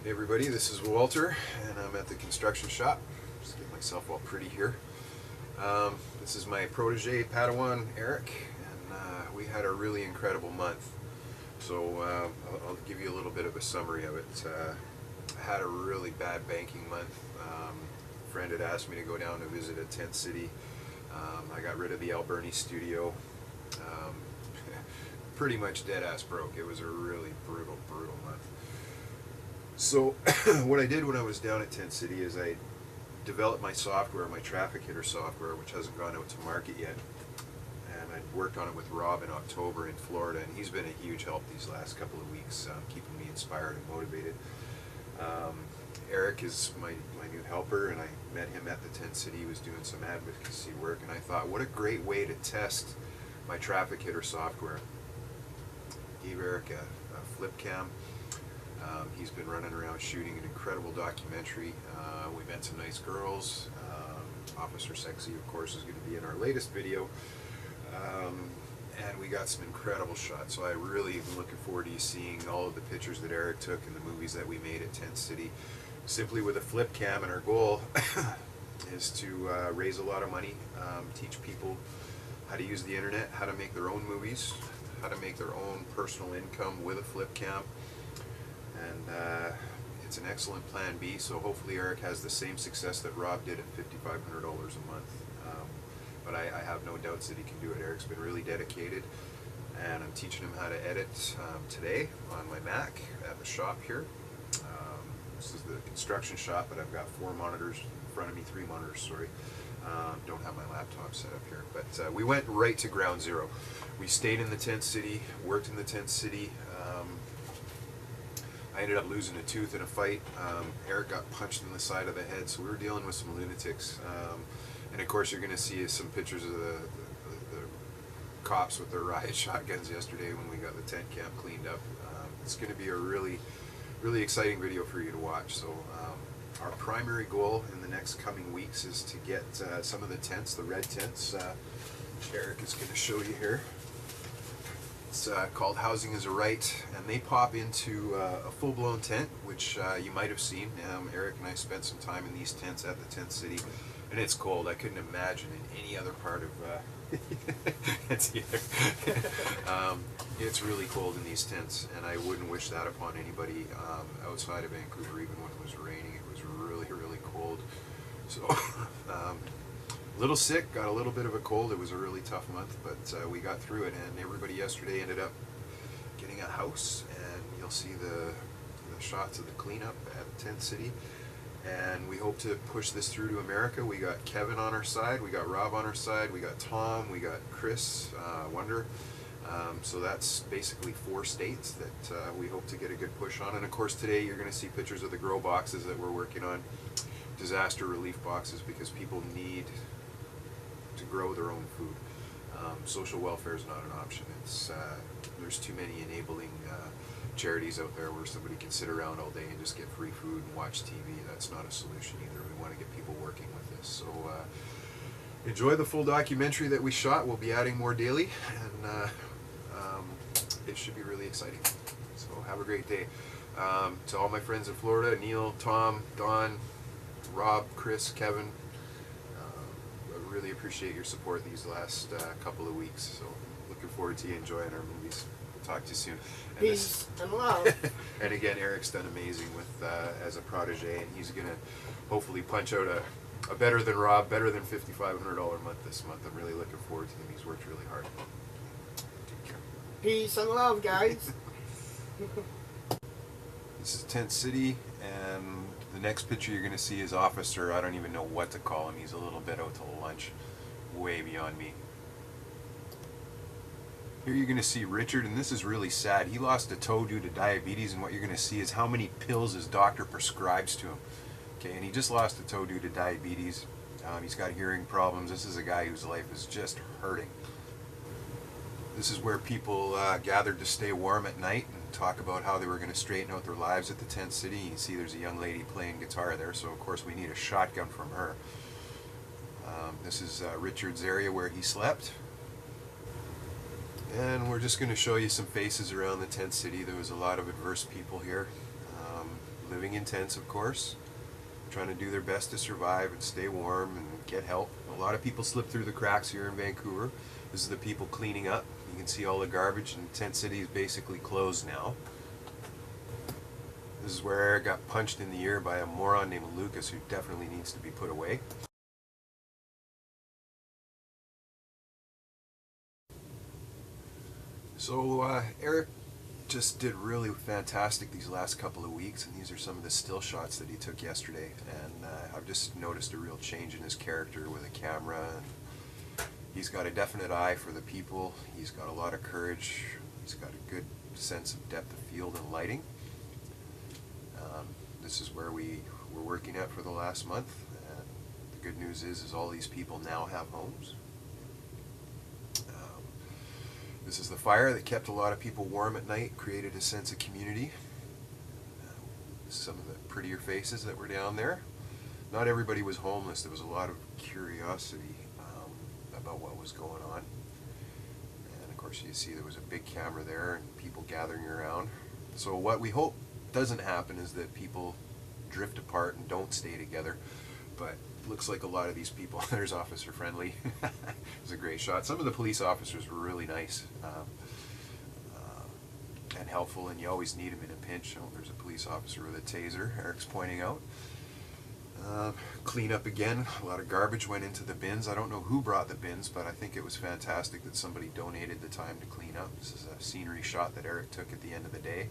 Hey everybody, this is Walter, and I'm at the construction shop. Just get myself all pretty here. This is my protege, Padawan Eric, and we had a really incredible month. So I'll give you a little bit of a summary of it. I had a really bad banking month. A friend had asked me to go down to visit a tent city. I got rid of the Alberni studio. Pretty much dead ass broke. It was a really brutal month. So what I did when I was down at Tent City is I developed my software, my traffic hitter software, which hasn't gone out to market yet. And I worked on it with Rob in October in Florida, and he's been a huge help these last couple of weeks, keeping me inspired and motivated. Eric is my new helper, and I met him at the Tent City. He was doing some advocacy work, and I thought, what a great way to test my traffic hitter software. Gave Eric a flip cam. He's been running around shooting an incredible documentary. We met some nice girls. Officer Sexy, of course, is going to be in our latest video. And we got some incredible shots. So I really am looking forward to you seeing all of the pictures that Eric took and the movies that we made at Tent City, simply with a flip cam. And our goal is to raise a lot of money, teach people how to use the internet, how to make their own movies, how to make their own personal income with a flip cam. And it's an excellent plan B, so hopefully Eric has the same success that Rob did at $5,500 a month. But I have no doubts that he can do it. Eric's been really dedicated, and I'm teaching him how to edit today on my Mac at the shop here. This is the construction shop, but I've got 4 monitors in front of me, 3 monitors, sorry. Don't have my laptop set up here, but we went right to ground zero. We stayed in the Tent City, worked in the Tent City. I ended up losing a tooth in a fight. Eric got punched in the side of the head, so we were dealing with some lunatics. And of course, you're going to see some pictures of the cops with their riot shotguns yesterday when we got the tent camp cleaned up. It's going to be a really exciting video for you to watch. So our primary goal in the next coming weeks is to get some of the tents, the red tents, Eric is going to show you here. It's called Housing is a Right, and they pop into a full-blown tent, which you might have seen. Eric and I spent some time in these tents at the Tent City, and it's cold. I couldn't imagine in any other part of it's really cold in these tents, and I wouldn't wish that upon anybody outside of Vancouver. Even when it was raining, it was really cold. So a little sick, got a little bit of a cold. It was a really tough month, but we got through it, and everybody yesterday ended up getting a house, and you'll see the shots of the cleanup at Tent City. And we hope to push this through to America. We got Kevin on our side, we got Rob on our side, we got Tom, we got Chris, Wonder. So that's basically 4 states that we hope to get a good push on. And of course today you're going to see pictures of the grow boxes that we're working on, disaster relief boxes, because people need to grow their own food. Social welfare is not an option. It's there's too many enabling charities out there where somebody can sit around all day and just get free food and watch TV. That's not a solution either. We want to get people working with this. So enjoy the full documentary that we shot. We'll be adding more daily, and it should be really exciting. So have a great day. To all my friends in Florida, Neil, Tom, Don, Rob, Chris, Kevin, I really appreciate your support these last couple of weeks. So looking forward to you enjoying our movies. We'll talk to you soon. And Peace and love. And again, Eric's done amazing with as a protege, and he's going to hopefully punch out a better than Rob, better than $5,500 a month this month. I'm really looking forward to him. He's worked really hard. Take care. Peace and love, guys. This is Tent City, and the next picture you're going to see is Officer. I don't even know what to call him. He's a little bit out to lunch, way beyond me. Here you're going to see Richard, and this is really sad. He lost a toe due to diabetes, and what you're going to see is how many pills his doctor prescribes to him. Okay, and he just lost a toe due to diabetes. He's got hearing problems. This is a guy whose life is just hurting. This is where people gathered to stay warm at night and talk about how they were going to straighten out their lives at the Tent City. You see there's a young lady playing guitar there, so of course we need a shotgun from her. This is Richard's area where he slept. And we're just going to show you some faces around the Tent City. There was a lot of adverse people here. living in tents, of course, trying to do their best to survive and stay warm and get help. A lot of people slip through the cracks here in Vancouver. This is the people cleaning up. You can see all the garbage, and Tent City is basically closed now. This is where Eric got punched in the ear by a moron named Lucas, who definitely needs to be put away. So Eric just did really fantastic these last couple of weeks, and these are some of the still shots that he took yesterday, and I've just noticed a real change in his character with a camera, and he's got a definite eye for the people. He's got a lot of courage. He's got a good sense of depth of field and lighting. This is where we were working at for the last month, and the good news is all these people now have homes. This is the fire that kept a lot of people warm at night, created a sense of community. Some of the prettier faces that were down there. Not everybody was homeless. There was a lot of curiosity about what was going on. And of course you see there was a big camera there and people gathering around. So what we hope doesn't happen is that people drift apart and don't stay together. But looks like a lot of these people, there's Officer Friendly. It was a great shot. Some of the police officers were really nice and helpful, and you always need them in a pinch. Oh, there's a police officer with a taser, Eric's pointing out. Clean up again. A lot of garbage went into the bins. I don't know who brought the bins, but I think it was fantastic that somebody donated the time to clean up. This is a scenery shot that Eric took at the end of the day.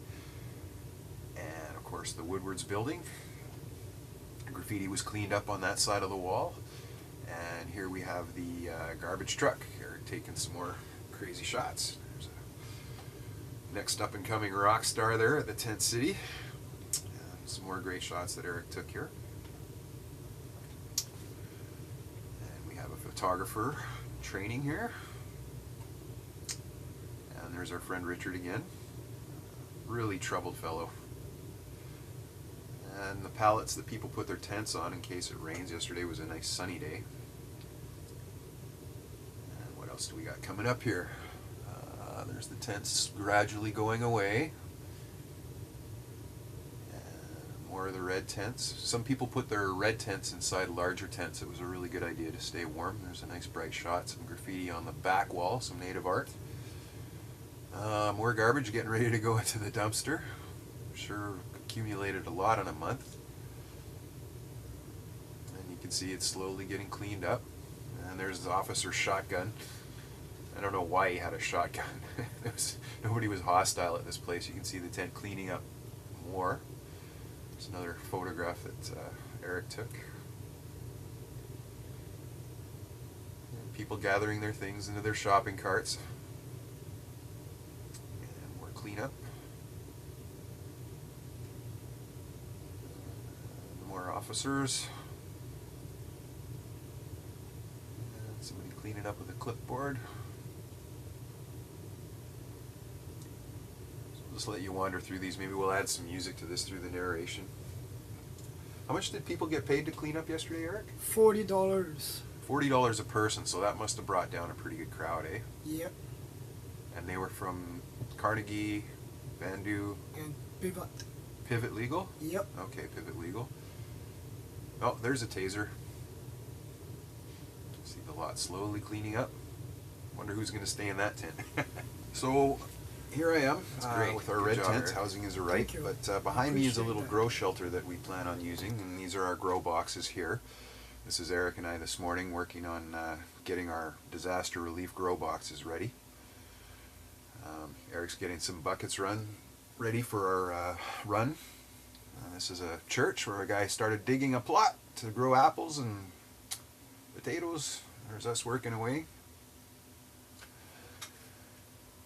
And of course the Woodwards building. Graffiti was cleaned up on that side of the wall, and here we have the garbage truck. Eric taking some more crazy shots. There's a next up and coming rock star there at the Tent City. Some more great shots that Eric took here. And we have a photographer training here. And there's our friend Richard again. Really troubled fellow. And the pallets that people put their tents on in case it rains. Yesterday was a nice sunny day. And what else do we got coming up here? There's the tents gradually going away. And more of the red tents. Some people put their red tents inside larger tents. It was a really good idea to stay warm. There's a nice bright shot. Some graffiti on the back wall. Some native art. More garbage getting ready to go into the dumpster. I'm sure accumulated a lot in a month, and you can see it's slowly getting cleaned up. And there's the officer's shotgun. I don't know why he had a shotgun. Nobody was hostile at this place. You can see the tent cleaning up more. There's another photograph that Eric took. And people gathering their things into their shopping carts. And more cleanup. Officers, and somebody cleaning up with a clipboard. So I'll just let you wander through these. Maybe we'll add some music to this through the narration. How much did people get paid to clean up yesterday, Eric? $40. $40 a person, so that must have brought down a pretty good crowd, eh? Yep. And they were from Carnegie, Bandu, And Pivot. Pivot Legal? Yep. Okay, Pivot Legal. Oh, there's a taser. See the lot slowly cleaning up. Wonder who's going to stay in that tent. So here I am with our red tents. Housing is a right, but behind me is a little grow shelter that we plan on using, and these are our grow boxes here. This is Eric and I this morning working on getting our disaster relief grow boxes ready. Eric's getting some buckets ready for our run. This is a church where a guy started digging a plot to grow apples and potatoes. There's us working away.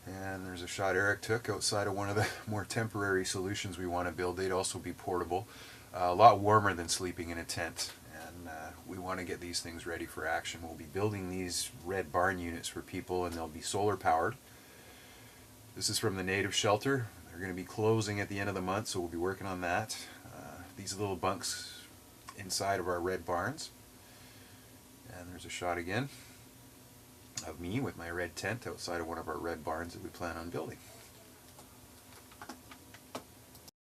And there's a shot Eric took outside of one of the more temporary solutions we want to build. They'd also be portable. A lot warmer than sleeping in a tent. And we want to get these things ready for action. We'll be building these red barn units for people, and they'll be solar powered. This is from the native shelter. They're going to be closing at the end of the month, so we'll be working on that. These little bunks inside of our red barns. And there's a shot again of me with my red tent outside of one of our red barns that we plan on building.